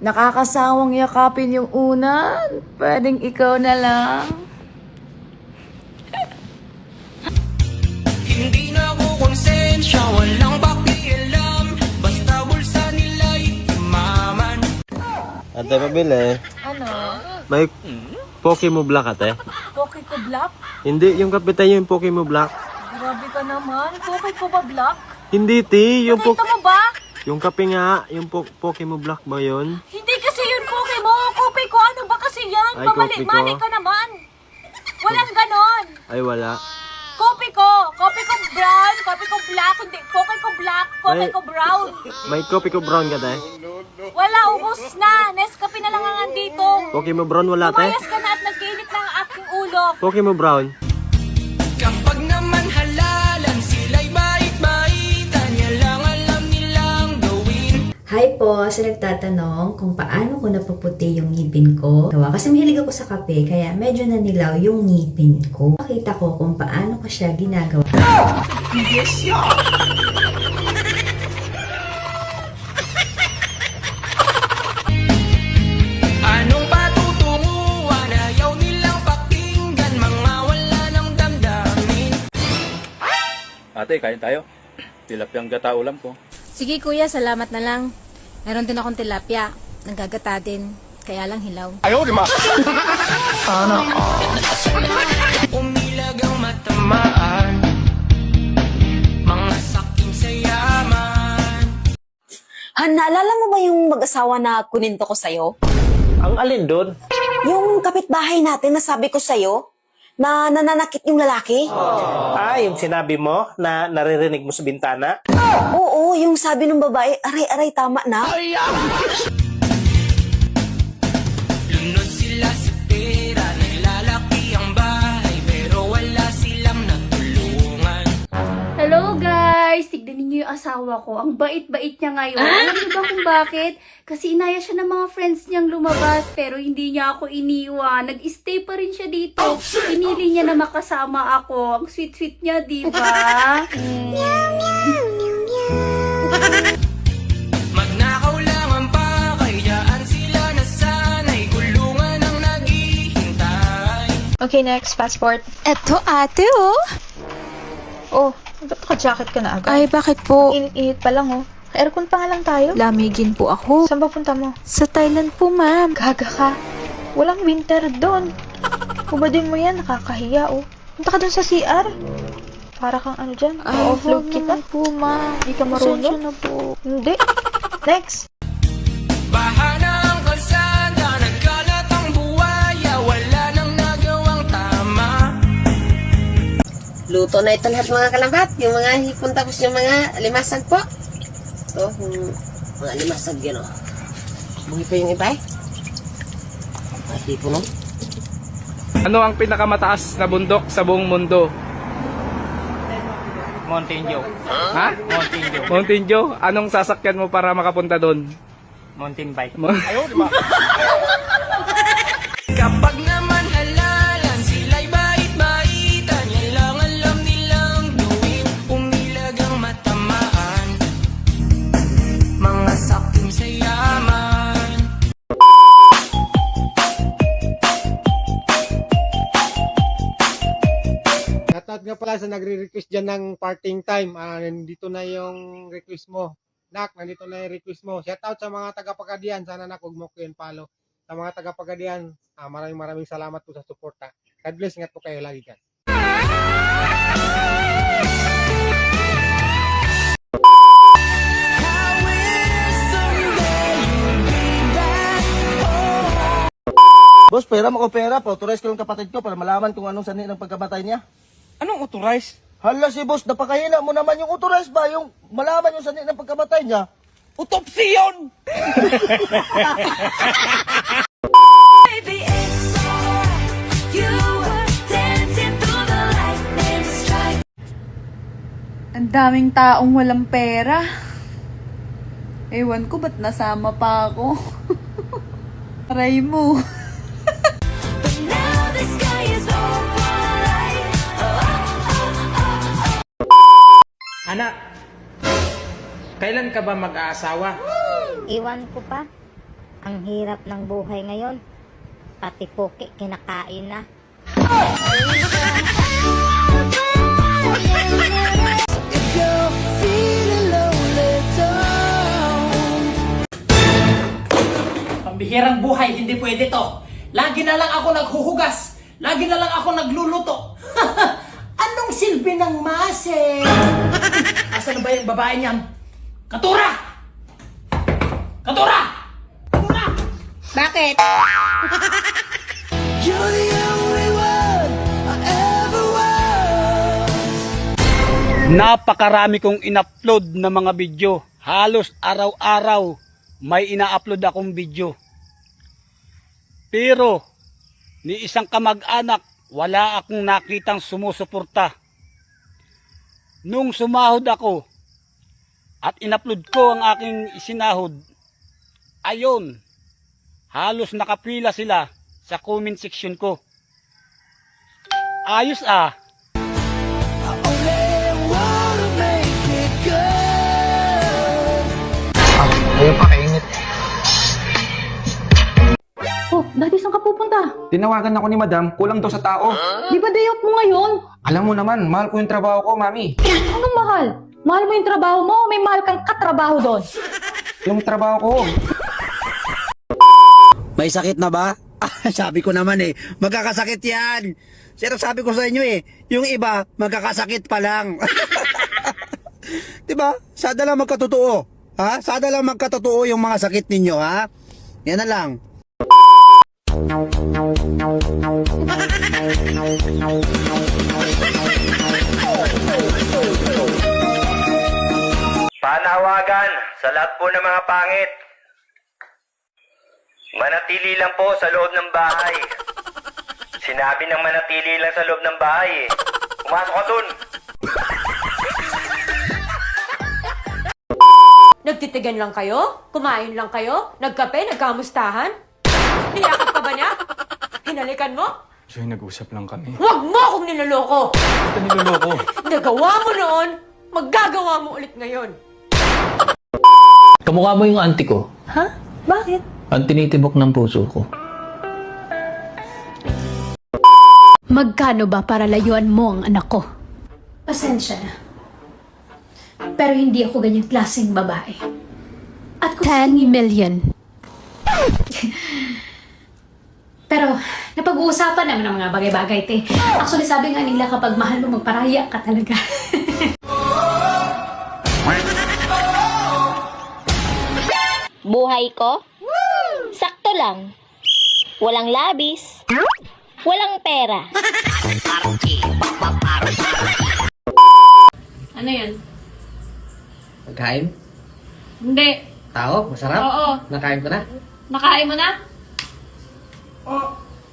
Nakakasawang yakapin yung unan. Pwedeng ikaw na lang. Hindi na ako konsensya, walang pakialam. Basta bulsa nila'y imaman. Ate, pabili. Ano? May Pokemo Black, ate. Poke ko black? Hindi, yung kape tayo yung Pokemo Black. Grabe ka naman. Poke ko ba black? Hindi, ti. Yung, Nakita mo ba? yung kape nga, yung Pokemo Black ba yun? Hindi kasi yun poke mo. Kopi ko. Ano ba kasi yan? Ay, kopi ko. Mali ka naman. Walang ganon. Ay, wala. Kopi ko. Kopi ko brown. Kopi ko black. Hindi. Poke ko black. Poke Ay. ko brown. May kopi ko brown ka, te. Wala. Ubos na. Nescafe na lang ang andito. Pokemo Brown wala, te. Umayas ka na at nag-init na ang aking ulo. Pokemo Brown. Kapag naman halalan, sila'y bait-baitan. Yan lang alam nilang gawin. Hi po, sa nagtatanong kung paano ko napaputi yung ngipin ko. Kasi mahilig ako sa kape, kaya medyo nanilaw yung ngipin ko. Makita ko kung paano ko siya ginagawa. Anong patutunguhan? Ayaw nilang pakinggan. Mga wala ng damdamin. Ate, kain tayo. Tilapyang gata ulam ko. Sige kuya, salamat na lang. Meron din akong tilapia. Nagagata din. Kaya lang hilaw. Umilag ang matamaan. Mga saking sayaman. Han, naalala mo ba yung mag-asawa na kuninto ko sa'yo? Ang alin doon? Yung kapitbahay natin na sabi ko sa'yo, na nananakit yung lalaki? Ah, yung sinabi mo na naririnig mo sa bintana? Oo, yung sabi ng babae, aray-aray, tama na. Lunod sila sa pera. Naglalaki ang bahay. Pero wala silang natulungan. Hello guys! Tignan niyo yung asawa ko. Ang bait-bait niya ngayon. Alam niyo ba kung bakit? Kasi inaya siya ng mga friends niyang lumabas pero hindi niya ako iniwan. Nag-stay pa rin siya dito. Pinili niya na makasama ako. Ang sweet-sweet niya, di ba? Magnakaw lang ang pakayaan sila nasanay. Kulungan ang naghihintay. Okay, next, passport. Eto ate oh. Oh, ba't naka-jacket ka na agad? Ay bakit po? Init-init pa lang, oh. Aircon pa nga lang tayo. Lamigin po ako. Saan ba punta mo? Sa Thailand po ma'am. Gaga ka. Walang winter doon. Hubadin mo yan, nakakahiya, oh. Punta ka doon sa CR. Para kang ano dyan, ma-offload kita. po ma'am. Hindi ka marunong. na po. Hindi. Next. Bahana ang kalsada. Nagkalat ang buwaya. Wala nang nagawang tama. Luto na ito lahat mga kalambat. Yung mga hipon tapos yung mga limasag po. Ito, yung mga limasag yun, oh. Buhay pa yung iba, eh. Mga hipon, oh. Ano ang pinakamataas na bundok sa buong mundo? Mountain Dew. Ha? Mountain Dew. Mountain Dew? Anong sasakyan mo para makapunta doon? Mountain bike. Kapag naman halalan, sila'y bait-baitan. Yan lang alam nilang gawin. Umilag ang matamaan. Mga sakim sa yaman. Shoutout nga pala sa nagre-request dyan ng parting time. Nandito na yung request mo. Nak, nandito na yung request mo. Shoutout sa mga taga-Pagadian. Sana nak, huwag mo ko yun follow. Sa mga taga-Pagadian, maraming salamat po sa suporta. God bless, ingat po kayo lagi dyan. Boss, pera mo ko pera. Pa-authorize ko yung kapatid ko para malaman kung anong sanhi ng pagkamatay niya. Anong authorize? Hala si boss, napakahina mo naman yung authorize ba? Yung malaman yung sanhi ng pagkamatay niya. Autopsy yun! Ang daming taong walang pera. Ewan ko ba't nasama pa ako. Aray mo. Anak, kailan ka ba mag-aasawa? Iwan ko pa. Ang hirap ng buhay ngayon. Pati poke kinakain na. Pambihirang buhay, hindi pwede to. Lagi na lang ako naghuhugas. Lagi na lang ako nagluluto. Anong silbi ng mase? Asan ba yung babae niyan? Katura! Katura! Katura! Bakit? Napakarami kong in-upload na mga video. Halos araw-araw may ina-upload akong video. Pero ni isang kamag-anak, wala akong nakitang sumusuporta. Nung sumahod ako at in-upload ko ang aking isinahod, ayon, halos nakapila sila sa comment section ko. Ayos ah. Oh, dati saan ka pupunta? Tinawagan ako ni madam, kulang daw sa tao. Di ba day off mo ngayon? Alam mo naman, mahal ko yung trabaho ko, mami. Anong mahal? Mahal mo yung trabaho mo o may mahal kang katrabaho doon? Yung trabaho ko. May sakit na ba? Sabi ko naman magkakasakit yan. Pero sabi ko sa inyo yung iba, magkakasakit pa lang. Diba? Sada lang magkatotoo. Ha? Sada lang magkatotoo yung mga sakit ninyo, ha? Yan na lang. Panawagan sa lahat po ng mga pangit. Manatili lang po sa loob ng bahay. Sinabi ng manatili lang sa loob ng bahay Pumasok ka dun! Nagtitigan lang kayo? Kumain lang kayo? Nagkape? Nagkamustahan? Niyakap ka ba niya? Hinalikan mo? Joy, nag-usap lang kami. Huwag mo akong niloloko! Ito niloloko. Nagawa mo noon, maggagawa mo ulit ngayon. Kamukha mo yung auntie ko. Ha? Bakit? Ang tinitibok ng puso ko. Magkano ba para layuan mo ang anak ko? Pasensya na. Pero hindi ako ganyang klaseng babae. At 10 million. Pero napag-uusapan naman ang mga bagay-bagay, te. Actually, sabi nga nila kapag mahal mo, magparaya ka talaga. Buhay ko? Sakto lang. Walang labis. Walang pera. Ano yan? Pagkain? Hindi. Tao? Masarap? Oo. Nakain ko na? Nakain mo na? Oh.